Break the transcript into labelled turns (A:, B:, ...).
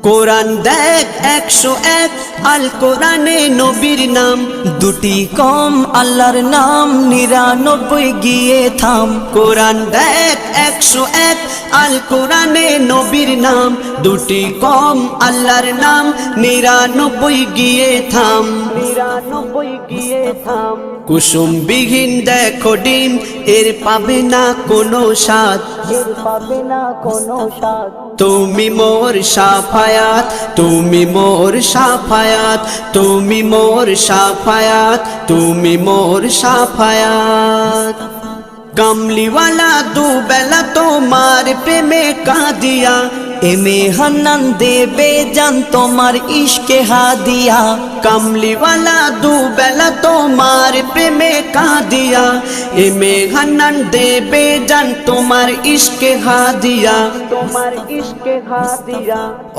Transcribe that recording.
A: কোরআন দেখ 101 আল কোরআনে নবীর নাম,
B: দুটি কম আল্লাহর নাম 99 গিয়ে থাম।
A: কোরআন দেখ 101 আল কোরআনে নবীর নাম, দুটি কম আল্লাহর নাম 99 গিয়ে থাম। 99 গিয়ে থাম। কুসুম বিহীন দেখো ডিম, এর পাবে না কোনো স্বাদ,
B: এর পাবে না কোনো স্বাদ।
A: তুমি মোর শাফায়াত, তুমি মোর শাফায়াত, তুমি মোর শাফায়াত, তুমি মোর শাফায়াত। কামলিওয়ালা দুবেলা তোমার প্রেমে কাঁদিয়া,
B: এমে হান্নান দেবে জান তোমার ইশকে হাদিয়া।
A: কামলিওয়ালা দুবেলা তোমার প্রেমে কাঁদিয়া, এমে হান্নান দেবে জান তোমার ইশকে হাদিয়া, তোমার ইশকে হাদিয়া।